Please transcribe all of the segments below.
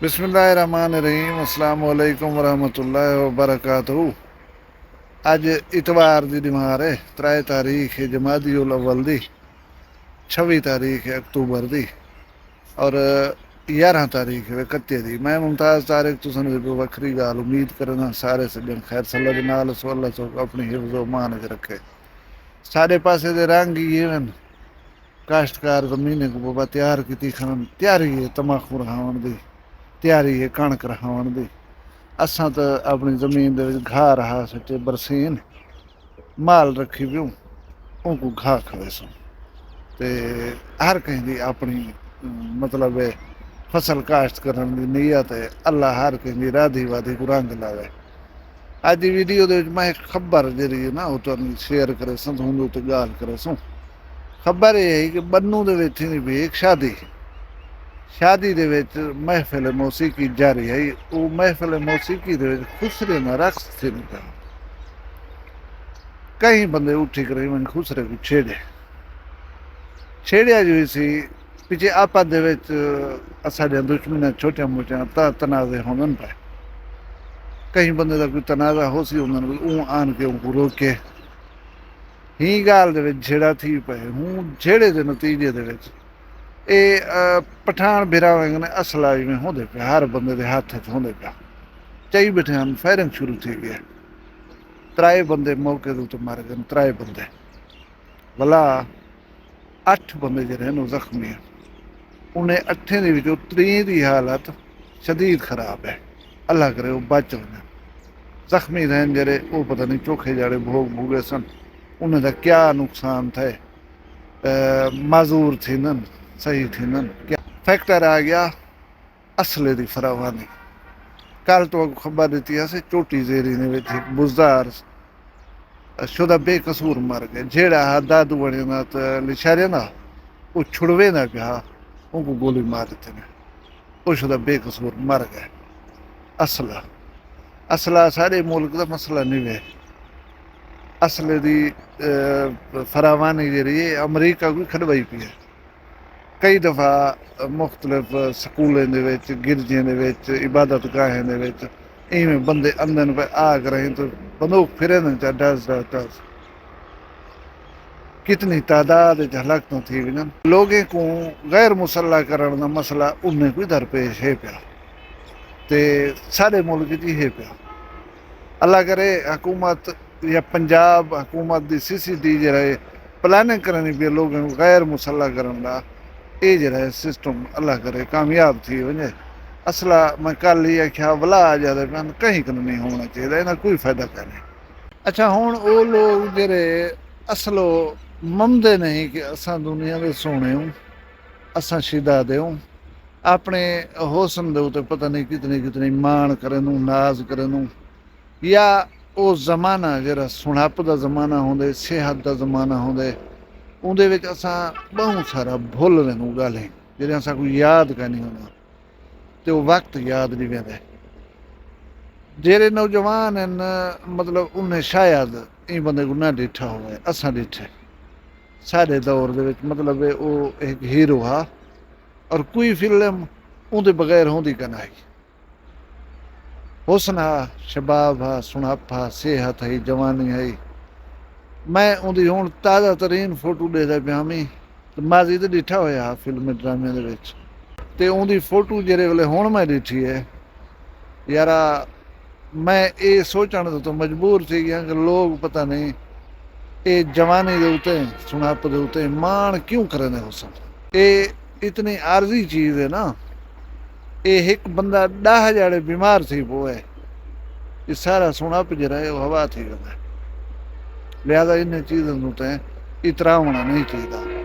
बिस्मिल्लाहिर्रहमानिर्रहीम अस्सलाम वालेकुम वरहमतुल्लाहि वबरकातुहू। अज इतवार की दिमार है 3 तारीख है जमादी उल अव्वल दी, 26 तारीख है अक्तूबर दी और 11 तारीख है कत्ते दी। मैं मुमताज़ तारिक तुसन वक्री गाल उम्मीद करना सारे सज्जन खैर सल्ला दे नाल सो अल्लाह सो अपनी हिफ्ज़ो मान च रखे। सारे पासे दे रंग ही वन काश्तकार ज़मीने को बाबा तैयार की खन तैयारी है तमाकू रहावन दी, तैयारी है कणक रहावन दी। असां तो अपनी जमीन दे विच घाह रहा सच्चे बरसीन माल रखी पियूं उनको घाह खवेसूं ते हर कहीं दी अपनी मतलब फसल काश्त करन दी नीयत है। अल्लाह हर कहीं दी राधी वाधी को रंग लावे। अज की वीडियो दे विच मैं एक खबर जी ना वो तुहानूं शेयर करे सूं, तुहानूं ते गाल करे सूं। खबर ये है कि बन्नू दे विच भी एक शादी दे विच महफिल मौसीकी जारी है। वो महफिल मौसीकी दे विच खुसरे ना रक्स थे पिया। कई बंदे उठी कर मन खुसरे को छेड़िया जी सी पिछे आपस दे विच असां दुश्मन छोटिया मोटिया तनाजे होंदन पे। कई बंदे का कोई तनाजा हो सी होंदन ऊ आन के उनको रोके ही गाल दे विच झेड़ा थी पे। हूँ झेड़े दे नतीजे दे विच पठान बिरावे ने असला जिमें होंदे पे हर बंदे दे हाथ च होंदे पे। चई बैठे हैं फायरिंग शुरू थी गई। 3 बंदे मौके के उत्ते मर गए। 3 बंदे भला 8 बंदे जो जख्मी हैं। उन्हें 8 के विचों 3 की हालत शदीद खराब है। अल्लाह करे वो बच वञनि। जख्मी रहन जड़े वो पता नहीं चोखे जाड़े भोग भूगे सन। उन्हें दा क्या नुकसान थे माजूर थींदन सही थींदन क्या फैक्टर आ गया असले की फरावानी। कल तो खबर दी है चोटी जेरी ने एक बुजदार शुदा बेकसूर मर गए। जेड़ा दादू बने ना तो लिशारे ना वो छुड़वे ना पिया उनको गोली मार देते ने वो शुदा बेकसूर मर गए। असला असला सारे मुल्क का मसला नहीं है। असले की फरावानी जी अमरीका को खड़वाई पी है। कई दफ़ा मुख्तलिफ स्कूलों के गिरजियों के इबादत गाहें इवें बंदे अंदर पे आ कर तो बंदूक फिरे चा डस डस डस कितनी तादाद हलाकत थी वजन। लोगों को गैर मुसल्ला करण का मसला उन्हें कोई दरपेश है पिया ते सारे मुल्क जी है पिया। अल्लाह करे हुकूमत या पंजाब हुकूमत की CCD जो प्लानिंग करनी पी लोगों को गैर मुसल्ला करने का ये जो सिस्टम अल्लाह करे कामयाब थी वजे। असला मैं कल ही आख्या भला आ जाते पैन कहीं कन नहीं होना चाहिए इन्हें कोई फायदा कैं। अच्छा हुण वो लोग जेरे असलो मनते नहीं कि असां दुनिया के सोने हूँ असां शिदादे हूँ अपने हुसन दे उत्ते पता नहीं कितनी कितनी मान करें नाज करें या वो जमाना जरा सुणप का जमाना होंदे सेहत का जमाना होंदे उहदे विच असां बहुत सारा भुल रहे गालें जेह्ड़े असां कोई याद का नहीं होना तो वो वक्त याद नहीं वेंदे। जेरे नौजवान हैं मतलब उन्हें शायद इन बंदे को ना डिठा हो असां डिठे साढ़े दौर दे विच मतलब वो एक हीरो हा और कोई फिल्म उहदे बगैर होंदी कन आई। हुसन हा शबाब हा सुणप हा सेहत है जवानी है। मैं उहदी हुण ताज़ा तरीन फोटो देखदा पिया मी तो माजी तो डिठा होया फिल्म ड्रामे दे विच ते उहदी फोटो जेरे वेले हुण मैं डिठी है यारा मैं ये सोचण तो मजबूर थी गया कि लोग पता नहीं ये जवानी के उत्ते सुणप के उत्ते मान क्यों करें हुसन। ये इतनी आर्जी चीज़ है ना ये एक बंदा 10 जाड़े बीमार थी पोए ये सारा सुणप जरा है वो हवा थी वेंदा। लिहाजा इन चीज़ों तो इतरावना नहीं चाहिए।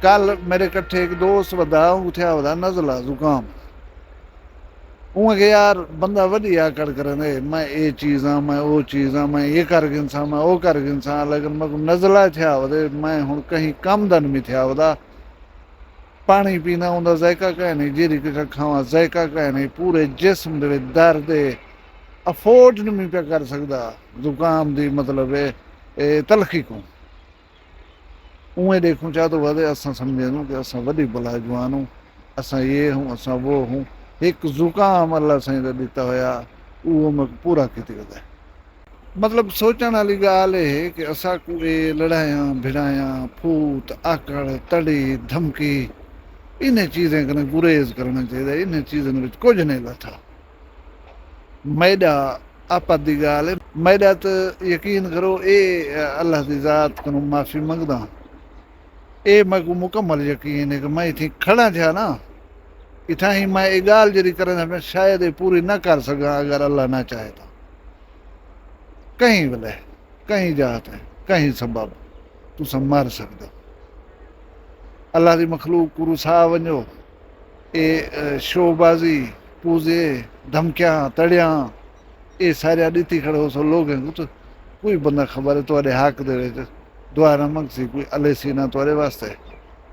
कल मेरे कट्ठे एक दोस्त वधा उठा वधा नज़ला जुकाम उं के यार बंदा वही आकड़ करें मैं ये चीज़ हाँ मैं वो चीज़ हाँ मैं ये कर गिनसा मैं वो कर गिनसा लेकिन मैं नज़ला थिया वधे मैं हूँ कहीं कम दन में थिया वधा पानी पीना उनका जायका कह नहीं जीरी खावा जायका कह नहीं पूरे जिस्म दे दर्द अफोर्ड नहीं पे कर सकता जुकाम की मतलब तलखी को उएं देखूं चाह तो वधे असां समझे दूँ कि असां वॾी बला जवान हूँ असां ये हूँ असां वो हूँ एक जुकाम अल्लाह साईं का दिता होया उहो मैं पूरा कीते है। मतलब सोचण वाली ॻाल्हि है कि असांखे ये लड़ाइयां भिड़ाइयां फूट आकड़ तड़ी धमकी इन चीज़ें कने गुरेज करना चाहिए। इन चीज़ों में कुछ नहीं लथा। मैदा आपत दी गाल है। मैदा तो यकीन करो ये अल्लाह की ज़ात को माफ़ी मंगदा। ये मैं को मुकम्मल यकीन है कि मैं इतनी खड़ा था ना इतना ही मैं ये गाल जी करना मैं शायद ये पूरी ना कर सका अगर अल्लाह ना चाहे तो। कहीं वले कहीं जात है कहीं सबब तुम मर सकते। अल्लाह की मखलूक को रुसा वञो ये शोबाजी पूजे धमकियां तड़ियां ये सारे ॾिठी खड़ो सो लोग तो कोई बंदा खबर है तुहाडे हक दे विच दुआ न मंगसी कोई अलेसी ना तुहाडे वास्ते।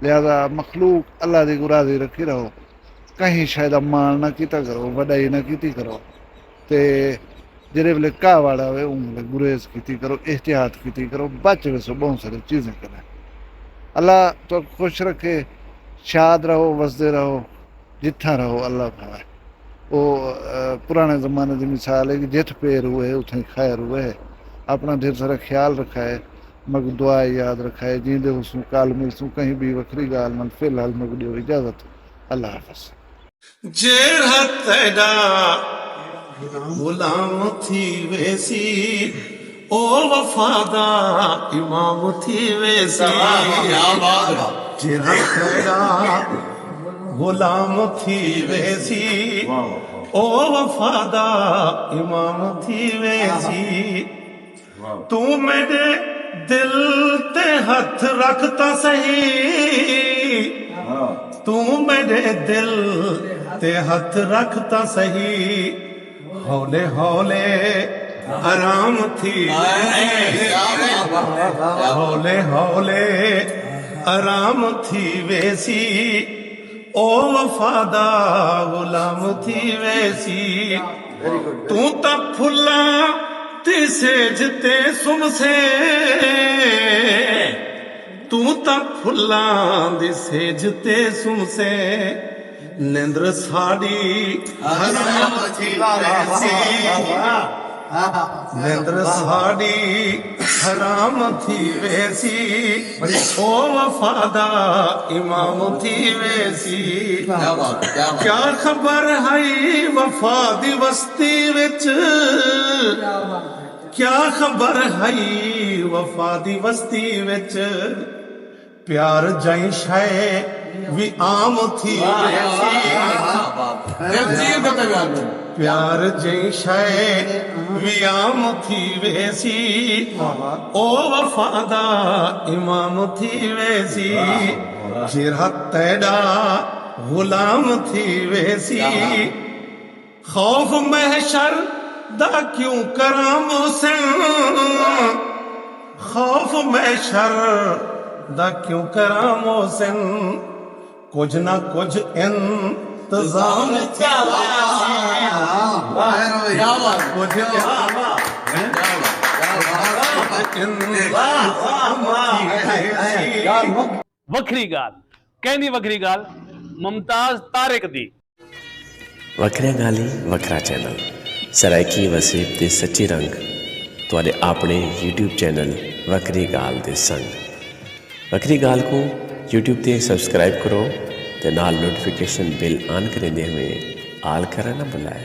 लिहाजा मखलूक अल्लाह की राज़ी रखी रहो। कहीं शायद मान ना कीता करो वडाई ना कीती करो ते जेरे वेले घा वाड़ा होवे उन वेले गुरेज कीती करो एहतियात कीती करो बच वसो बहुत सारी चीज़ें करें। अल्लाह तो खुश रखे शाद रहो वसदे रहो जिथा रहो अल्लाह भावे। वो पुराने ज़माने की मिसाल है कि जिथ पैर हुए उथे खैर हुए। अपना ढेर सारा ख्याल रखा है मग दुआ याद रखा है जींदे उसू काल मिलसूँ कहीं भी वखरी गाल नाल। फिलहाल मग दियो इजाज़त। अल्लाह हाफ़िज़। गुलाम थी वेसी ओ वफादा इमाम थी वेसी गुलाम थी वेसी ओ वफादा इमाम थी वेसी। तू मेरे दिल ते हथ रखता सही तू मेरे दिल ते हथ रखता सही हौले हौले आराम थी हौले हौले आराम थी वेसी ओ वफादा गुलाम थी वेसी। तू ता फुल्ला ते सेजते सुमसे तू ता फुल्ला दे सेजते सुमसे निंद्र साड़ी हराम थी वेसी निंद्र साड़ी हराम थी वेसी ओ वफादा इमाम थी वेसी। क्या खबर है वफा दी वस्ती विच क्या खबर है वफा दी वस्ती विच प्यार जई शय भी आम थी प्यार जई शय भी आम थी वेसी ओ वफादा इमाम थी वेसी। जिरा तेड़ा गुलाम थी वेसी खौफ महशर दा क्यों कराम से खौफ महशर दा क्यों करामो सिन कुछ ना कुछ इंतजाम वखरी गाल कहनी वखरी गाल मुमताज तारिक दी वखरिया गाली वखरा चैनल सराइकी वसीब दे सच्चे रंग तुहाडे अपने यूट्यूब चैनल वखरी गाल दे संग। वखरी गाल को यूट्यूब ते सब्सक्राइब करो ते नाल नोटिफिकेशन बिल ऑन करेंदे हुए आल करना ना भुलाए।